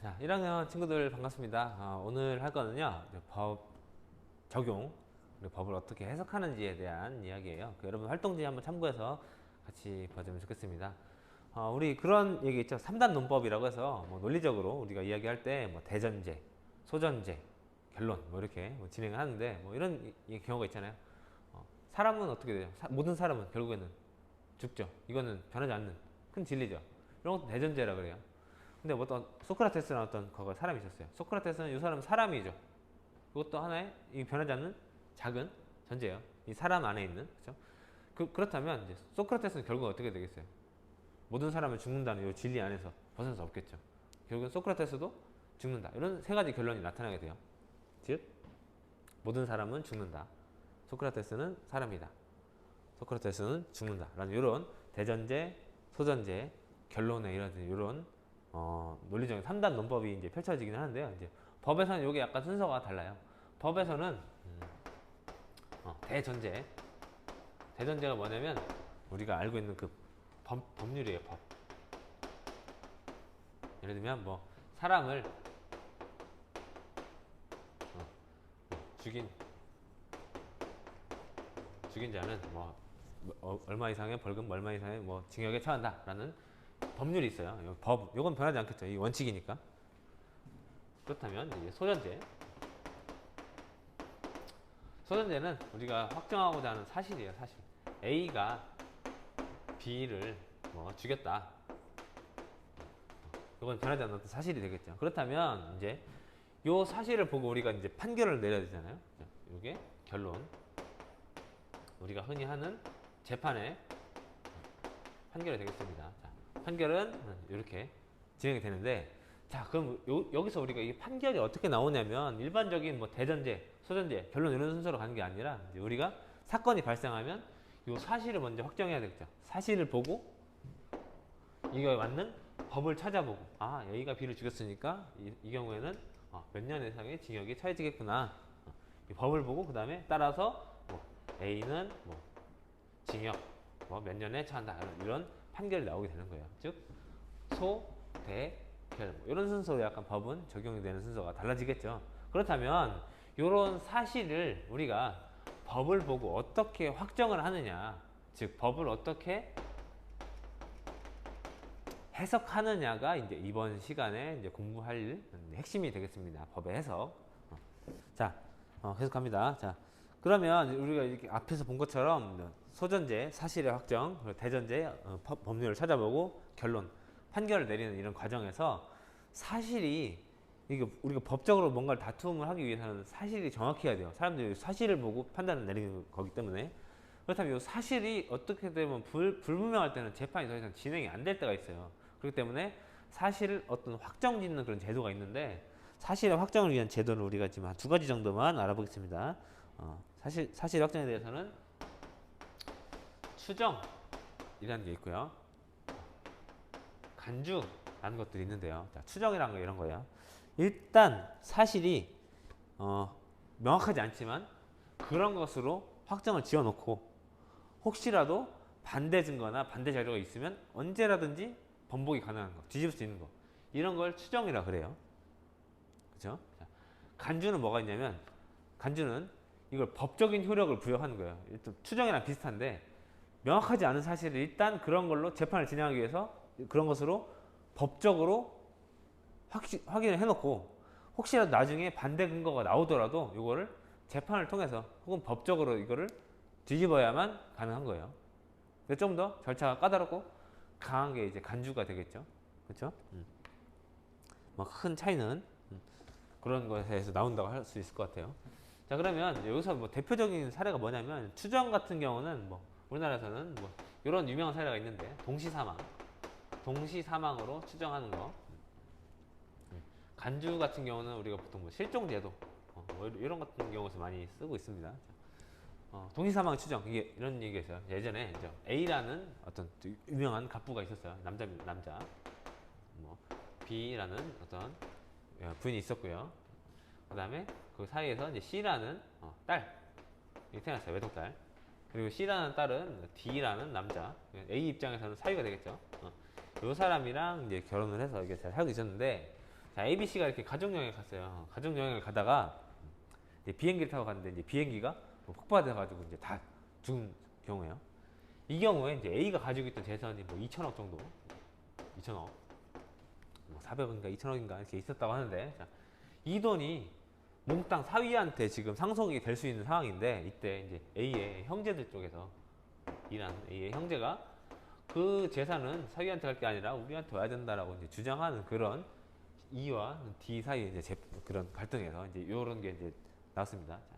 자, 1학년 친구들 반갑습니다. 오늘 할 거는요, 이제 법 적용, 그리고 법을 어떻게 해석하는지에 대한 이야기예요. 여러분 활동지 한번 참고해서 같이 봐주면 좋겠습니다. 우리 그런 얘기 있죠. 3단 논법이라고 해서 뭐 논리적으로 우리가 이야기할 때 뭐 대전제, 소전제, 결론 뭐 이렇게 뭐 진행을 하는데 뭐 이런 경우가 있잖아요. 사람은 어떻게 돼요? 모든 사람은 결국에는 죽죠. 이거는 변하지 않는 큰 진리죠. 이런 것도 대전제라 그래요. 근데 어떤 소크라테스라는 어떤 거가 사람이 있었어요. 소크라테스는 이 사람은 사람이죠. 그것도 하나의 이 변하지 않는 작은 전제예요. 이 사람 안에 있는 그렇죠? 그렇다면 이제 소크라테스는 결국 어떻게 되겠어요? 모든 사람은 죽는다는 이 진리 안에서 벗어날 수 없겠죠. 결국은 소크라테스도 죽는다. 이런 세 가지 결론이 나타나게 돼요. 즉 모든 사람은 죽는다. 소크라테스는 사람이다. 소크라테스는 죽는다. 라는 이런 대전제, 소전제, 결론에 이런 논리적인 3단 논법이 이제 펼쳐지긴 하는데요. 이제 법에서는 이게 약간 순서가 달라요. 법에서는 대전제. 대전제가 뭐냐면 우리가 알고 있는 그 법률이에요. 법. 예를 들면 뭐 사람을 죽인 자는 뭐 얼마 이상의 벌금, 얼마 이상의 뭐 징역에 처한다라는 법률이 있어요. 요건 변하지 않겠죠. 이 원칙이니까. 그렇다면 이제 소전제. 소전제는 우리가 확정하고자 하는 사실이에요. 사실. A가 B를 뭐 죽였다. 이건 변하지 않는 사실이 되겠죠. 그렇다면 이제 요 사실을 보고 우리가 이제 판결을 내려야 되잖아요. 이게 결론. 우리가 흔히 하는 재판의 판결이 되겠습니다. 자, 판결은 이렇게 진행이 되는데, 자, 그럼 여기서 우리가 이 판결이 어떻게 나오냐면 일반적인 뭐 대전제, 소전제, 결론 이런 순서로 가는 게 아니라 이제 우리가 사건이 발생하면 이 사실을 먼저 확정해야 되겠죠. 사실을 보고 이거 맞는 법을 찾아보고 A가 B를 죽였으니까 이 경우에는 몇 년 이상의 징역이 처해지겠구나. 이 법을 보고 그 다음에 따라서 뭐 A는 뭐 징역 뭐 몇 년에 처한다 이런 판결이 나오게 되는 거예요. 즉 소, 대, 결 이런 순서로 약간 법은 적용이 되는 순서가 달라지겠죠. 그렇다면 이런 사실을 우리가 법을 보고 어떻게 확정을 하느냐, 즉 법을 어떻게 해석하느냐가 이제 이번 시간에 이제 공부할 핵심이 되겠습니다. 법의 해석. 자, 계속합니다. 자, 그러면 우리가 이렇게 앞에서 본 것처럼 소전제, 사실의 확정, 그리고 대전제, 법률을 찾아보고 결론, 판결을 내리는 이런 과정에서 사실이 이게 우리가 법적으로 뭔가를 다툼을 하기 위해서는 사실이 정확해야 돼요. 사람들이 사실을 보고 판단을 내리는 거기 때문에. 그렇다면 이 사실이 어떻게 되면 불분명할 때는 재판이 더 이상 진행이 안 될 때가 있어요. 그렇기 때문에 사실을 어떤 확정 짓는 그런 제도가 있는데, 사실의 확정을 위한 제도는 우리가 지금 한 두 가지 정도만 알아보겠습니다. 사실 확정에 대해서는 추정이라는 게 있고요. 간주라는 것들이 있는데요. 자, 추정이라는 거 이런 거예요. 일단 사실이 명확하지 않지만 그런 것으로 확정을 지어놓고 혹시라도 반대 증거나 반대 자료가 있으면 언제라든지 번복이 가능한 거, 뒤집을 수 있는 거, 이런 걸 추정이라 그래요. 그죠? 간주는 뭐가 있냐면, 간주는 이걸 법적인 효력을 부여하는 거예요. 일단 추정이랑 비슷한데 명확하지 않은 사실을 일단 그런 걸로 재판을 진행하기 위해서 그런 것으로 법적으로 확인을 해놓고 혹시라도 나중에 반대 근거가 나오더라도 이거를 재판을 통해서 혹은 법적으로 이거를 뒤집어야만 가능한 거예요. 좀 더 절차가 까다롭고 강한 게 이제 간주가 되겠죠. 그렇죠? 뭐 큰 차이는 그런 것에서 나온다고 할 수 있을 것 같아요. 자, 그러면 여기서 뭐 대표적인 사례가 뭐냐면 추정 같은 경우는 뭐 우리나라에서는 뭐 이런 유명한 사례가 있는데 동시사망으로 추정하는 거. 간주 같은 경우는 우리가 보통 뭐 실종제도 뭐 이런 같은 경우에서 많이 쓰고 있습니다. 동시사망 추정, 이게 이런 얘기가 있어요. 예전에 이제 A라는 어떤 유명한 갑부가 있었어요. 남자. 뭐 B라는 어떤 부인이 있었고요. 그 다음에 그 사이에서 이제 C라는 딸이 태어났어요. 외동딸. 그리고 C라는 딸은 D라는 남자. A 입장에서는 사위가 되겠죠. 이 사람이랑 이제 결혼을 해서 이게 잘 살고 있었는데, 자, ABC가 이렇게 가족여행을 갔어요. 가족여행을 가다가 이제 비행기를 타고 갔는데 이제 비행기가 뭐 폭파돼가지고 이제 다 죽은 경우예요. 이 경우에 이제 A가 가지고 있던 재산이 뭐 2천억 정도, 2천억, 뭐 400억인가 2천억인가 이렇게 있었다고 하는데, 자, 이 돈이 몽땅 사위한테 지금 상속이 될 수 있는 상황인데, 이때 이제 A의 형제들 쪽에서 일한 A의 형제가 그 재산은 사위한테 갈 게 아니라 우리한테 와야 된다라고 이제 주장하는 그런 E와 D 사이의 이제 그런 갈등에서 이제 이런 게 이제 나왔습니다. 자,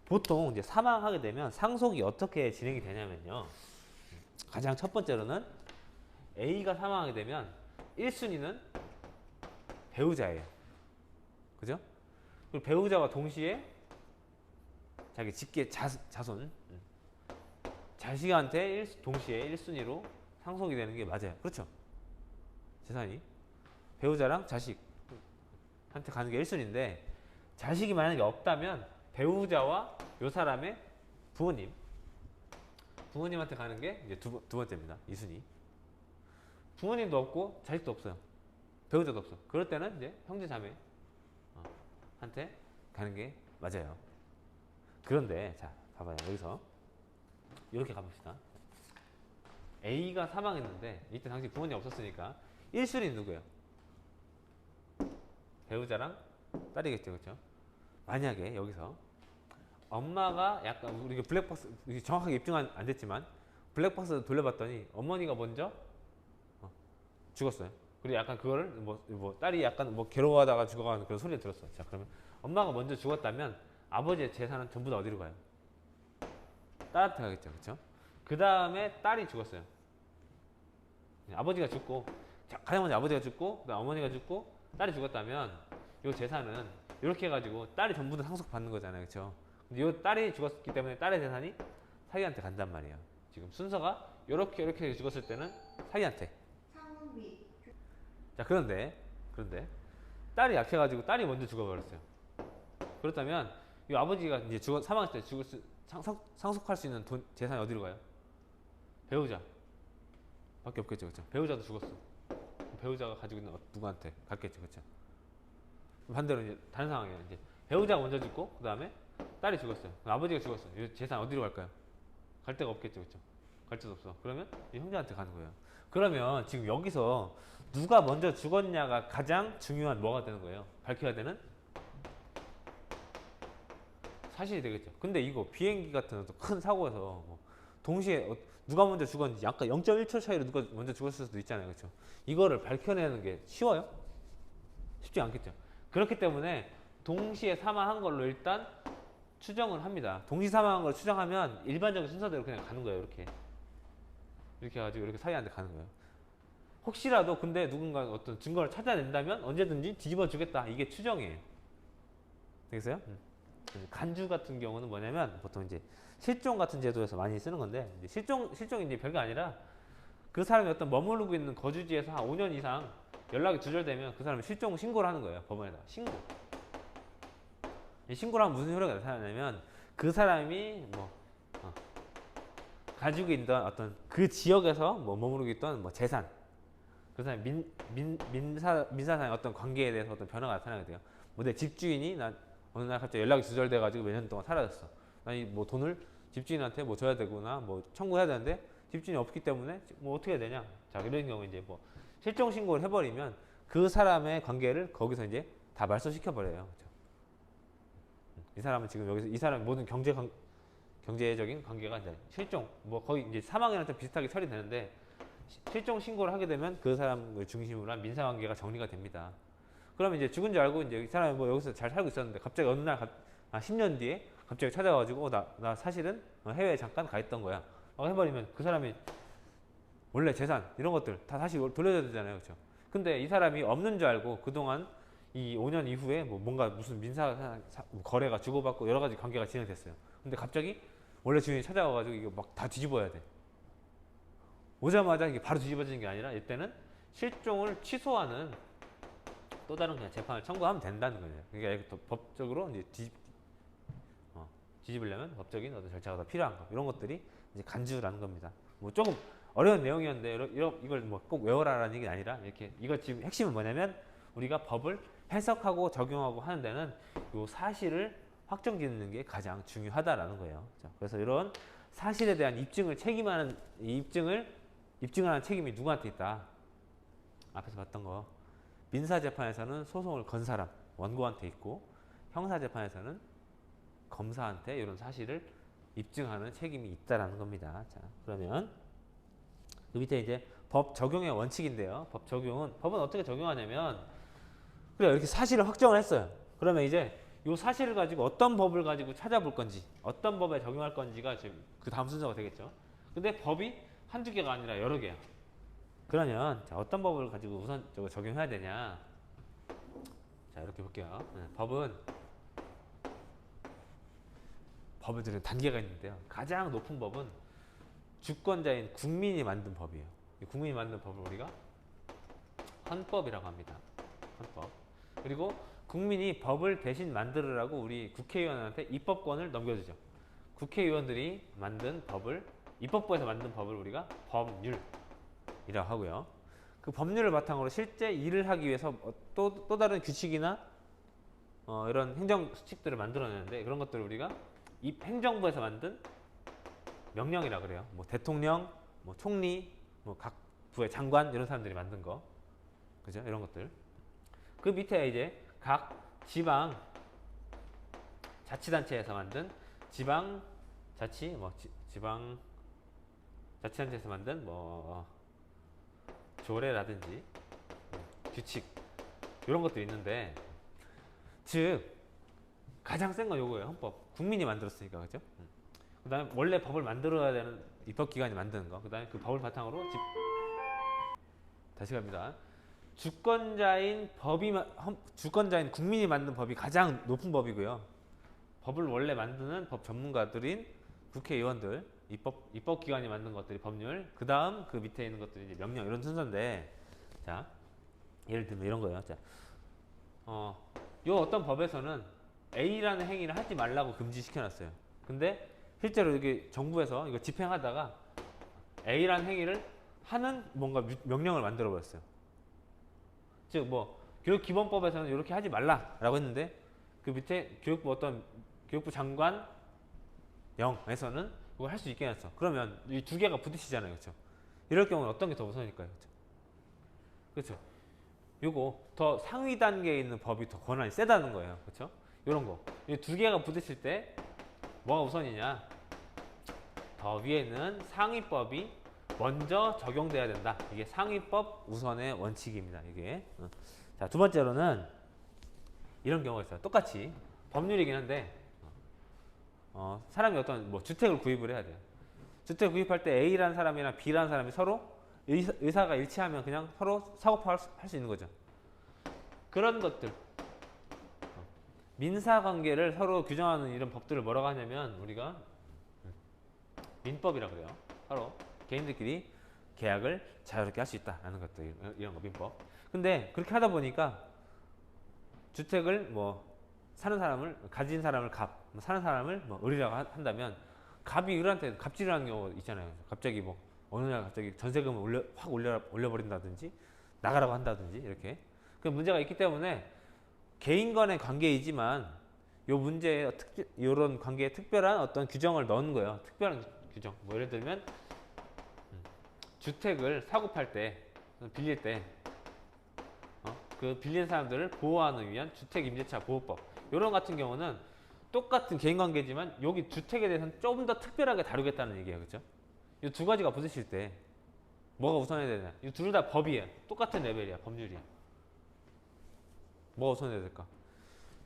보통 이제 사망하게 되면 상속이 어떻게 진행이 되냐면요. 가장 첫 번째로는 A가 사망하게 되면 1순위는 배우자예요. 그죠? 그리고 배우자와 동시에 자기 직계 자손, 자식한테 동시에 1순위로 상속이 되는 게 맞아요. 그렇죠? 재산이 배우자랑 자식한테 가는 게 1순위인데, 자식이 만약에 없다면 배우자와 요 사람의 부모님한테 가는 게 이제 두 번째입니다. 2순위. 부모님도 없고 자식도 없어요. 배우자도 없어. 그럴 때는 이제 형제 자매 한테 가는 게 맞아요. 그런데 자, 봐봐요. 여기서 이렇게 가봅시다. A가 사망했는데 이때 당시 부모님 없었으니까 1순위 누구예요? 배우자랑 딸이겠죠. 그렇죠? 만약에 여기서 엄마가 약간, 우리가 블랙박스 정확하게 입증 안 됐지만 블랙박스 돌려봤더니 어머니가 먼저 죽었어요. 그리고 약간 그거를 뭐 딸이 약간 뭐 괴로워하다가 죽어가는 그런 소리를 들었어요. 자, 그러면 엄마가 먼저 죽었다면 아버지의 재산은 전부 다 어디로 가요? 딸한테 가겠죠. 그렇죠? 그 다음에 딸이 죽었어요. 아버지가 죽고, 자, 가장 먼저 아버지가 죽고, 그다음 어머니가 죽고, 딸이 죽었다면 이 재산은 이렇게 해가지고 딸이 전부 다 상속받는 거잖아요. 그렇죠? 근데 이 딸이 죽었기 때문에 딸의 재산이 사위한테 간단 말이에요. 지금 순서가 이렇게 죽었을 때는 사위한테. 자, 그런데 딸이 약해가지고 딸이 먼저 죽어버렸어요. 그렇다면 이 아버지가 이제 사망했을 때 상속할 수 있는 재산이 어디로 가요? 배우자 밖에 없겠죠. 그렇죠? 배우자도 죽었어. 배우자가 가지고 있는 누구한테 갔겠죠. 그렇죠? 반대로 이제 다른 상황이에요. 이제 배우자가 먼저 죽고 그 다음에 딸이 죽었어요. 아버지가 죽었어. 이 재산 어디로 갈까요? 갈 데가 없겠죠. 그렇죠? 갈 데도 없어. 그러면 이 형제한테 가는 거예요. 그러면 지금 여기서 누가 먼저 죽었냐가 가장 중요한 뭐가 되는 거예요? 밝혀야 되는 사실이 되겠죠. 근데 이거 비행기 같은 큰 사고에서 뭐 동시에 누가 먼저 죽었는지 약간 0.1초 차이로 누가 먼저 죽었을 수도 있잖아요. 그렇죠? 이거를 밝혀내는 게 쉬워요? 쉽지 않겠죠. 그렇기 때문에 동시에 사망한 걸로 일단 추정을 합니다. 동시 사망한 걸 추정하면 일반적인 순서대로 그냥 가는 거예요. 이렇게 해가지고 이렇게 사이한테 가는 거예요. 혹시라도 근데 누군가 어떤 증거를 찾아낸다면 언제든지 뒤집어 주겠다. 이게 추정이에요. 되겠어요? 간주 같은 경우는 뭐냐면 보통 이제 실종 같은 제도에서 많이 쓰는 건데, 이제 실종이 이제 별게 아니라 그 사람이 어떤 머무르고 있는 거주지에서 한 5년 이상 연락이 두절되면 그 사람이 실종 신고를 하는 거예요. 법원에다 이 신고를 하면 무슨 효력이 나타나냐면 그 사람이 가지고 있던 어떤 그 지역에서 머무르고 있던 재산, 그 사람이 민사상의 어떤 관계에 대해서 어떤 변화가 나타나게 돼요. 내 집주인이 어느 날 갑자기 연락이 두절돼가지고 몇 년 동안 사라졌어. 아니 돈을 집주인한테 줘야 되구나, 청구해야 되는데 집주인이 없기 때문에 어떻게 해야 되냐. 자, 이런 경우에 이제 실종 신고를 해버리면 그 사람의 관계를 거기서 이제 다 말소시켜 버려요. 그렇죠? 이 사람은 지금 여기서 이 사람 모든 경제적인 관계가 이제 실종 거의 이제 사망이랑 좀 비슷하게 처리되는데, 실종 신고를 하게 되면 그 사람을 중심으로 한 민사 관계가 정리가 됩니다. 그러면 이제 죽은 줄 알고 이제 이 사람이 여기서 잘 살고 있었는데 갑자기 어느 날 10년 뒤에 갑자기 찾아와가지고 나 사실은 해외에 잠깐 가 있던 거야 해버리면 그 사람이 원래 재산 이런 것들 다 다시 돌려줘야 되잖아요. 그렇죠? 근데 이 사람이 없는 줄 알고 그동안 이 5년 이후에 뭔가 무슨 민사 거래가 주고받고 여러 가지 관계가 진행됐어요. 근데 갑자기 원래 주인이 찾아와가지고 이거 막 다 뒤집어야 돼. 오자마자 이게 바로 뒤집어지는 게 아니라 이때는 실종을 취소하는 또 다른 그냥 재판을 청구하면 된다는 거예요. 그러니까 법적으로 이제 뒤집으려면 법적인 어떤 절차가 더 필요한 거, 이런 것들이 이제 간주라는 겁니다. 조금 어려운 내용이었는데 이걸 꼭 외워라라는 얘기 아니라 이거 지금 핵심은 뭐냐면 우리가 법을 해석하고 적용하고 하는 데는 요 사실을 확정짓는 게 가장 중요하다라는 거예요. 자, 그래서 이런 사실에 대한 입증하는 책임이 누구한테 있다? 앞에서 봤던 거. 민사재판에서는 소송을 건 사람, 원고한테 있고, 형사재판에서는 검사한테 이런 사실을 입증하는 책임이 있다라는 겁니다. 자, 그러면 그 밑에 이제 법 적용의 원칙인데요. 법은 어떻게 적용하냐면, 그래 이렇게 사실을 확정을 했어요. 그러면 이제 이 사실을 가지고 어떤 법을 가지고 찾아볼 건지, 어떤 법에 적용할 건지가 지금 그 다음 순서가 되겠죠. 근데 법이 한두 개가 아니라 여러 개야. 그러면 자, 어떤 법을 가지고 우선 적용해야 되냐? 자, 이렇게 볼게요. 법들은 단계가 있는데요. 가장 높은 법은 주권자인 국민이 만든 법이에요. 국민이 만든 법을 우리가 헌법이라고 합니다. 헌법. 그리고 국민이 법을 대신 만들으라고 우리 국회의원한테 입법권을 넘겨주죠. 국회의원들이 만든 법을, 입법부에서 만든 법을 우리가 법률이라고 하고요. 그 법률을 바탕으로 실제 일을 하기 위해서 또 다른 규칙이나 이런 행정 수칙들을 만들어내는데, 그런 것들을 우리가 행정부에서 만든 명령이라 그래요. 뭐 대통령, 뭐 총리, 뭐 각 부의 장관 이런 사람들이 만든 거, 그죠? 이런 것들. 그 밑에 이제 각 지방 자치단체에서 만든 지방 자치단체에서 만든 뭐 조례라든지 규칙 이런 것도 있는데, 즉 가장 센 건 요거예요. 헌법. 국민이 만들었으니까, 그죠? 그다음에 원래 법을 만들어야 되는 입법기관이 만드는 거. 그다음에 그 법을 바탕으로 다시 갑니다. 주권자인 국민이 만든 법이 가장 높은 법이고요. 법을 원래 만드는 법 전문가들인 국회의원들, 입법기관이 만든 것들이 법률, 그 다음 그 밑에 있는 것들이 이제 명령, 이런 순서인데, 자, 예를 들면 이런 거예요. 자, 요 어떤 법에서는 A라는 행위를 하지 말라고 금지시켜놨어요. 근데 실제로 이게 정부에서 이거 집행하다가 A라는 행위를 하는 뭔가 명령을 만들어 버렸어요. 즉 뭐 교육기본법에서는 이렇게 하지 말라라고 했는데, 그 밑에 교육부 장관령에서는 그걸 할 수 있게 해놨어. 그러면 이 두 개가 부딪히잖아요, 그렇죠? 이럴 경우는 어떤 게 더 우선일까요, 그렇죠? 요거 더 상위 단계에 있는 법이 더 권한이 세다는 거예요, 그렇죠? 이런 거, 이 두 개가 부딪힐 때 뭐가 우선이냐? 더 위에 있는 상위법이 먼저 적용돼야 된다. 이게 상위법 우선의 원칙입니다. 이게. 자, 두 번째로는 이런 경우가 있어요. 똑같이 법률이긴 한데, 사람이 어떤 뭐 주택을 구입을 해야 돼요. 주택 구입할 때 A라는 사람이랑 B라는 사람이 서로 의사가 일치하면 그냥 서로 사고파할 수 있는 거죠. 그런 것들, 민사관계를 서로 규정하는 이런 법들을 뭐라고 하냐면 우리가 민법이라고 그래요. 서로 개인들끼리 계약을 자유롭게 할 수 있다라는 것들, 이런 거 민법. 근데 그렇게 하다 보니까 주택을 뭐 가진 사람을 갑, 사는 사람을 뭐 을이라고 한다면, 갑이 을한테 갑질을 하는 경우 있잖아요. 갑자기 뭐 어느 날 갑자기 전세금을 확 올려버린다든지 나가라고 한다든지 이렇게. 그 문제가 있기 때문에 개인 간의 관계이지만 요 문제에 이런 관계에 특별한 어떤 규정을 넣은 거예요. 특별한 규정. 뭐 예를 들면 주택을 사고 팔 때, 빌릴 때, 그 빌린 사람들을 보호하는 위한 주택임대차 보호법. 이런 같은 경우는 똑같은 개인 관계지만 여기 주택에 대해서는 조금 더 특별하게 다루겠다는 얘기예요, 그렇죠? 이 두 가지가 부딪힐 때 뭐가 우선해야 되냐? 이 둘 다 법이에요. 똑같은 레벨이야, 법률이야. 뭐가 우선해야 될까?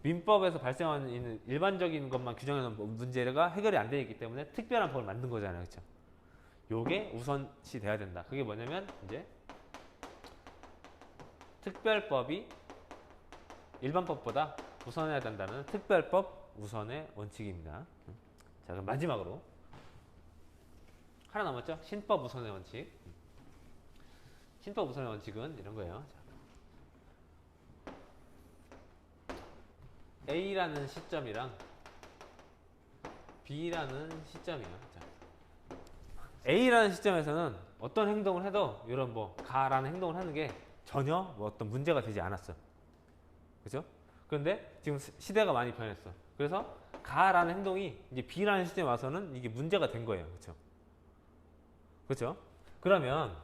민법에서 발생하는 일반적인 것만 규정해놓은 문제가 해결이 안 되기 때문에 특별한 법을 만든 거잖아요, 그렇죠? 요게 우선시 돼야 된다. 그게 뭐냐면 이제 특별법이 일반법보다 우선해야 된다는 특별법 우선의 원칙입니다. 자, 그럼 마지막으로 하나 남았죠? 신법 우선의 원칙. 신법 우선의 원칙은 이런 거예요. 자, A라는 시점이랑 B라는 시점이에요. 자, A라는 시점에서는 어떤 행동을 해도 이런 뭐 가라는 행동을 하는 게 전혀 뭐 어떤 문제가 되지 않았어요. 그죠? 그런데 지금 시대가 많이 변했어. 그래서 가라는 행동이 이제 B라는 시점에 와서는 이게 문제가 된 거예요. 그렇죠? 그렇죠? 그러면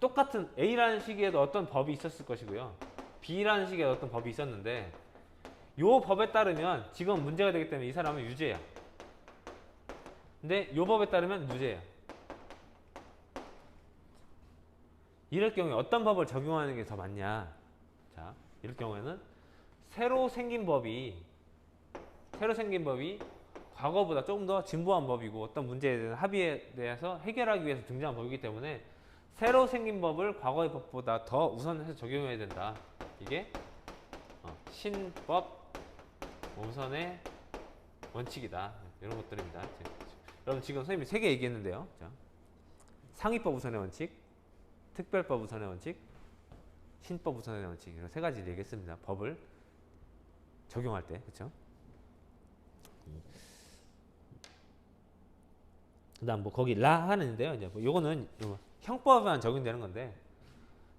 똑같은 A라는 시기에도 어떤 법이 있었을 것이고요. B라는 시기에도 어떤 법이 있었는데 요 법에 따르면 지금 문제가 되기 때문에 이 사람은 유죄야. 근데 요 법에 따르면 무죄야. 이럴 경우에 어떤 법을 적용하는 게 더 맞냐? 자, 이럴 경우에는 새로 생긴 법이 과거보다 조금 더 진보한 법이고 어떤 문제에 대한 합의에 대해서 해결하기 위해서 등장한 법이기 때문에 새로 생긴 법을 과거의 법보다 더 우선해서 적용해야 된다. 이게 신법 우선의 원칙이다. 이런 것들입니다. 여러분 지금 선생님이 3개 얘기했는데요. 자, 상위법 우선의 원칙, 특별법 우선의 원칙, 신법 우선의 원칙 이런 3가지를 얘기했습니다. 법을 적용할 때, 그렇죠? 그다음 뭐 거기 라 하는데요. 이제 뭐 요거는 형법에만 적용되는 건데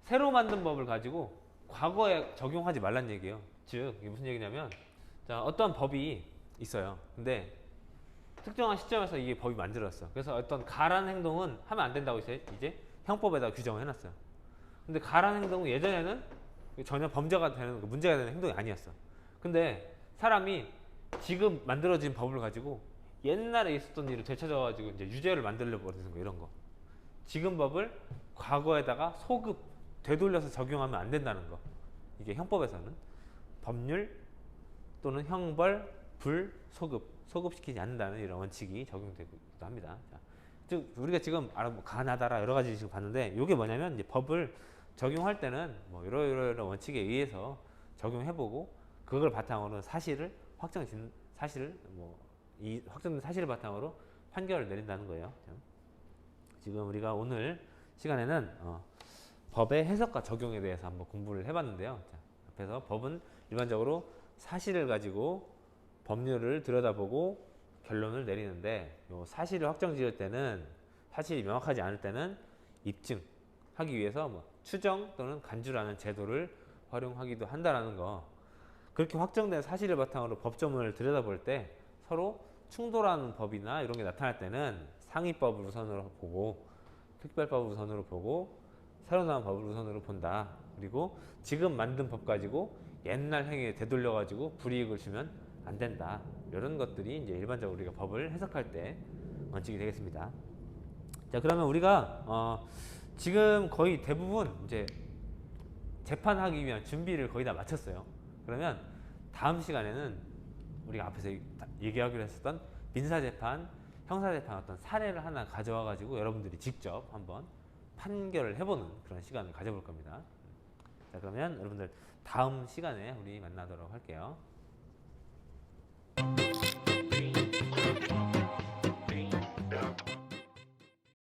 새로 만든 법을 가지고 과거에 적용하지 말란 얘기예요. 즉 이게 무슨 얘기냐면 자 어떤 법이 있어요. 근데 특정한 시점에서 이게 법이 만들어졌어. 그래서 어떤 가라는 행동은 하면 안 된다고 이제 형법에다 규정을 해놨어요. 근데 가라는 행동은 예전에는 전혀 범죄가 되는 문제가 되는 행동이 아니었어. 근데 사람이 지금 만들어진 법을 가지고 옛날에 있었던 일을 되찾아가지고 이제 유죄를 만들려 버리는 거 이런 거. 지금 법을 과거에다가 소급 되돌려서 적용하면 안 된다는 거. 이게 형법에서는 법률 또는 형벌, 불, 소급시키지 않는다는 이런 원칙이 적용되기도 합니다. 자, 즉 우리가 지금 가나다라 여러 가지 지금 봤는데 이게 뭐냐면 이제 법을 적용할 때는 뭐 이런 원칙에 의해서 적용해보고 그걸 바탕으로 사실을 이 확정된 사실을 바탕으로 판결을 내린다는 거예요. 지금 우리가 오늘 시간에는 법의 해석과 적용에 대해서 한번 공부를 해봤는데요. 자, 앞에서 법은 일반적으로 사실을 가지고 법률을 들여다보고 결론을 내리는데 요 사실을 확정 지을 때는 사실이 명확하지 않을 때는 입증하기 위해서 뭐 추정 또는 간주라는 제도를 활용하기도 한다라는 거. 그렇게 확정된 사실을 바탕으로 법조문을 들여다볼 때 서로 충돌하는 법이나 이런 게 나타날 때는 상위법을 우선으로 보고 특별법을 우선으로 보고 새로 나온 법을 우선으로 본다. 그리고 지금 만든 법 가지고 옛날 행위에 되돌려 가지고 불이익을 주면 안 된다. 이런 것들이 이제 일반적으로 우리가 법을 해석할 때 원칙이 되겠습니다. 자, 그러면 우리가 지금 거의 대부분 이제 재판하기 위한 준비를 거의 다 마쳤어요. 그러면 다음 시간에는 우리가 앞에서 얘기하기로 했었던 민사재판, 형사재판 어떤 사례를 하나 가져와 가지고 여러분들이 직접 한번 판결을 해보는 그런 시간을 가져볼 겁니다. 자, 그러면 여러분들 다음 시간에 우리 만나도록 할게요.